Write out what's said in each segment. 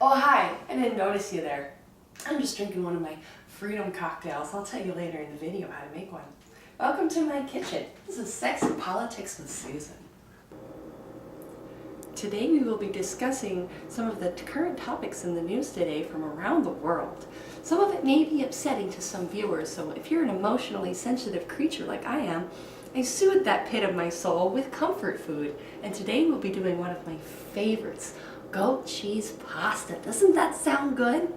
Oh, hi. I didn't notice you there. I'm just drinking one of my freedom cocktails. I'll tell you later in the video how to make one. Welcome to my kitchen. This is Sex and Politics with Susan. Today we will be discussing some of the current topics in the news today from around the world. Some of it may be upsetting to some viewers, so if you're an emotionally sensitive creature like I am, I soothe that pit of my soul with comfort food. And today we'll be doing one of my favorites, goat cheese pasta. Doesn't that sound good?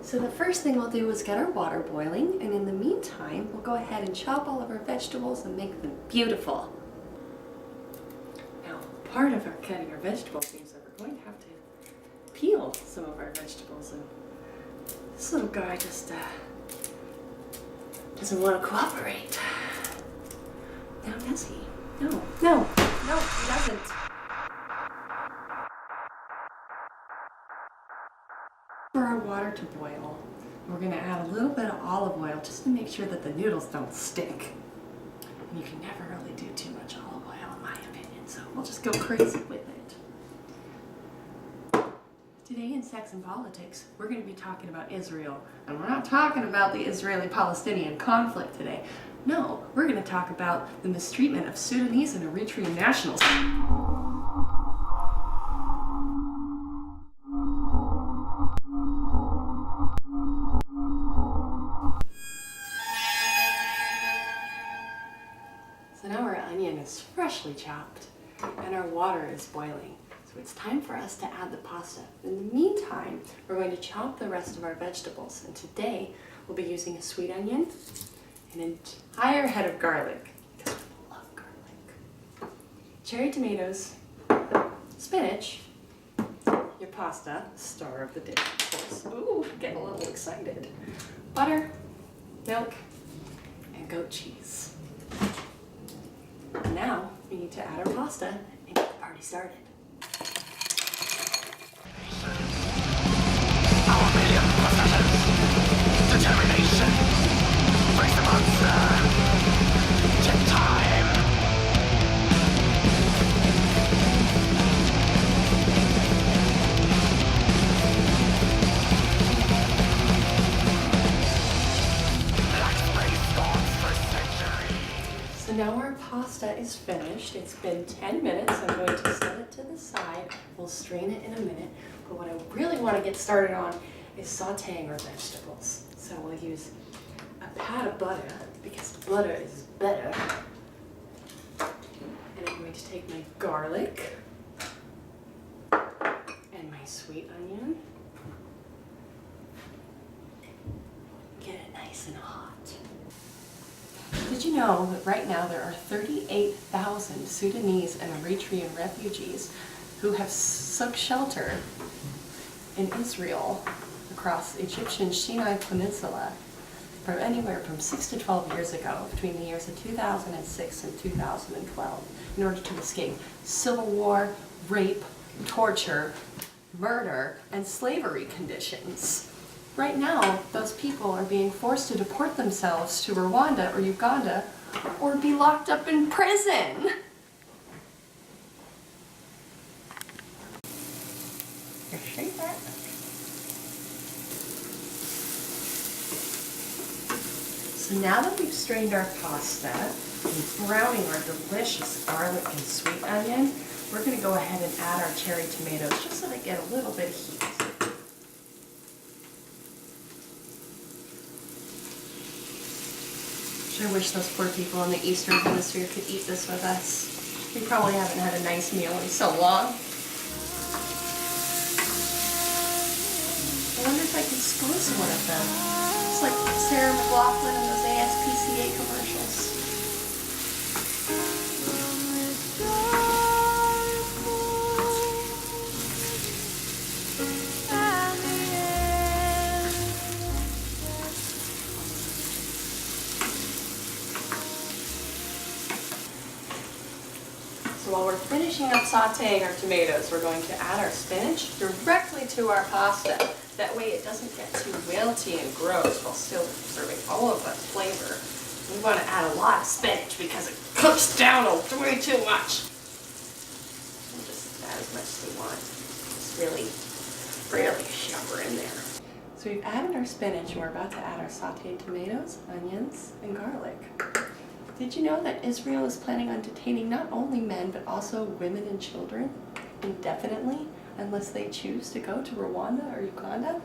So the first thing we'll do is get our water boiling, and in the meantime, we'll go ahead and chop all of our vegetables and make them beautiful. Now, part of our cutting our vegetables means that we're going to have to peel some of our vegetables, and this little guy just doesn't want to cooperate. Now does he? No, he doesn't. For our water to boil, we're going to add a little bit of olive oil just to make sure that the noodles don't stick. And you can never really do too much olive oil in my opinion, so we'll just go crazy with it. Today in Sex and Politics, we're going to be talking about Israel. And we're not talking about the Israeli-Palestinian conflict today. No, we're going to talk about the mistreatment of Sudanese and Eritrean nationals. So now our onion is freshly chopped and our water is boiling. So it's time for us to add the pasta. In the meantime, we're going to chop the rest of our vegetables. And today we'll be using a sweet onion, an entire head of garlic, because we love garlic, cherry tomatoes, spinach, your pasta, star of the dish, of course. Ooh, getting a little excited. Butter, milk, and goat cheese. Now we need to add our pasta and get the party started. Our million possessions, determination, breaks the monster, take time. Like space thoughts for centuries. So now our pasta is finished. It's been 10 minutes. I'm going to set it to the side. We'll strain it in a minute. But what I really want to get started on is sauteing our vegetables. So we'll use a pat of butter because the butter is better. And I'm going to take my garlic and my sweet onion. Get it nice and hot. Did you know that right now there are 38,000 Sudanese and Eritrean refugees who have sought shelter in Israel across the Egyptian Sinai Peninsula from anywhere from 6 to 12 years ago, between the years of 2006 and 2012, in order to escape civil war, rape, torture, murder, and slavery conditions. Right now, those people are being forced to deport themselves to Rwanda or Uganda or be locked up in prison. So now that we've strained our pasta and browning our delicious garlic and sweet onion, we're going to go ahead and add our cherry tomatoes just so they get a little bit of heat. Sure wish those poor people in the Eastern Hemisphere could eat this with us. We probably haven't had a nice meal in so long. I wonder if I could sponsor one of them. It's like Sarah McLachlan in those ASPCA commercials. So while we're finishing up sauteing our tomatoes, we're going to add our spinach directly to our pasta. That way it doesn't get too wilty and gross while still serving all of that flavor. We want to add a lot of spinach because it cooks down way too much. We'll just add as much as we want. really shove her in there. So we've added our spinach and we're about to add our sauteed tomatoes, onions, and garlic. Did you know that Israel is planning on detaining not only men but also women and children indefinitely unless they choose to go to Rwanda or Uganda?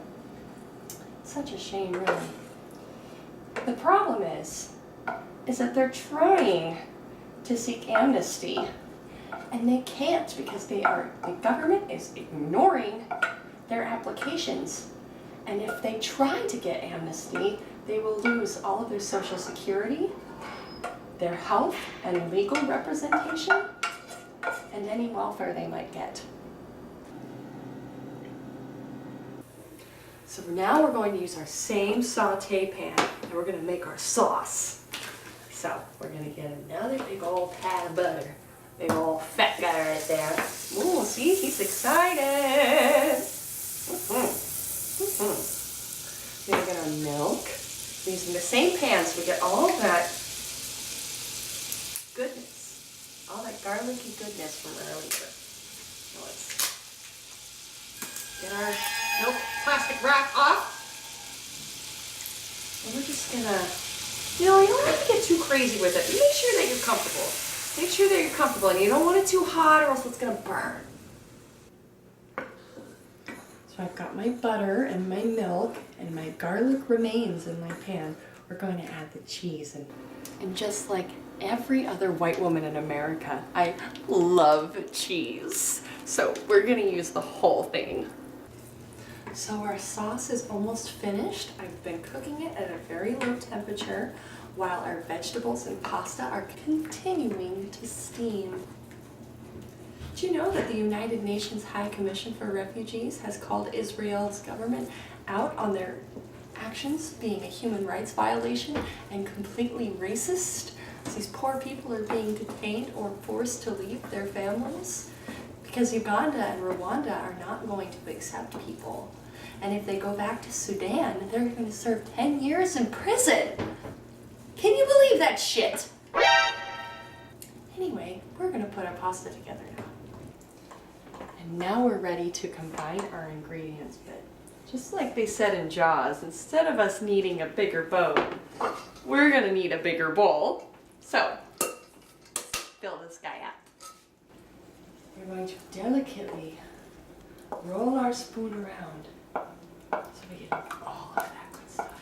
Such a shame, really. The problem is that they're trying to seek amnesty, and they can't because the government is ignoring their applications. And if they try to get amnesty, they will lose all of their Social Security, their health and legal representation, and any welfare they might get. So now we're going to use our same saute pan, and we're going to make our sauce. So we're going to get another big old pat of butter. Big old fat guy right there. Ooh, see, he's excited. We're going to get our milk. We're using the same pan so we get all that goodness, all that garlicky goodness from earlier. Now let's get our milk plastic wrap off. And we're just gonna, you don't have to get too crazy with it. Make sure that you're comfortable. Make sure that you're comfortable and you don't want it too hot or else it's gonna burn. So I've got my butter and my milk and my garlic remains in my pan. We're going to add the cheese and just like every other white woman in America, I love cheese. So we're gonna use the whole thing. So our sauce is almost finished. I've been cooking it at a very low temperature while our vegetables and pasta are continuing to steam. Did you know that the United Nations High Commission for Refugees has called Israel's government out on their actions being a human rights violation and completely racist? So these poor people are being detained or forced to leave their families because Uganda and Rwanda are not going to accept people. And if they go back to Sudan, they're going to serve 10 years in prison. Can you believe that shit? Anyway, we're going to put our pasta together now. And now we're ready to combine our ingredients. But just like they said in Jaws, instead of us needing a bigger boat, we're going to need a bigger bowl. So, let's fill this guy up. We're going to delicately roll our spoon around so we get all of that good stuff.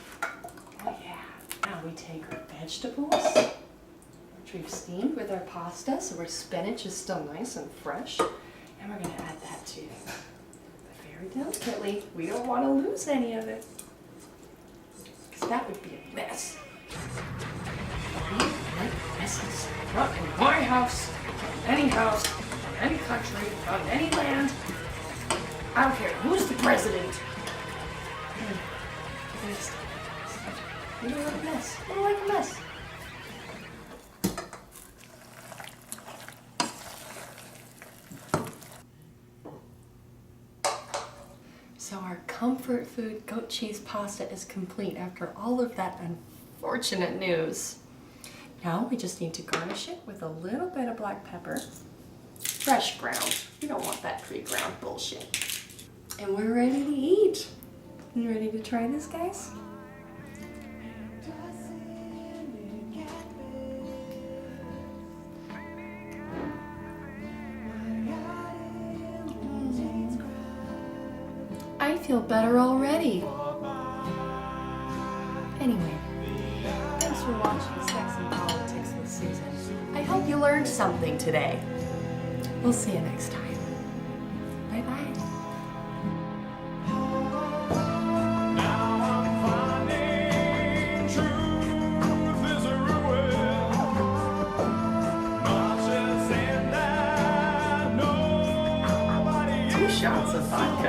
Oh yeah. Now we take our vegetables, which we've steamed with our pasta, so our spinach is still nice and fresh. And we're going to add that too. But very delicately. We don't want to lose any of it, because that would be a mess. We like messes. Not in my house, any house, any country, on any land. I don't care who's the president. We don't like a mess. We don't like a mess. So our comfort food goat cheese pasta is complete after all of that unfortunate news. Now we just need to garnish it with a little bit of black pepper. Fresh ground. You don't want that pre-ground bullshit. And we're ready to eat. You ready to try this, guys? I feel better already. Anyway, thanks for watching Sex and Politics with Susan. I hope you learned something today. We'll see you next time. Bye-bye. Shots of vodka.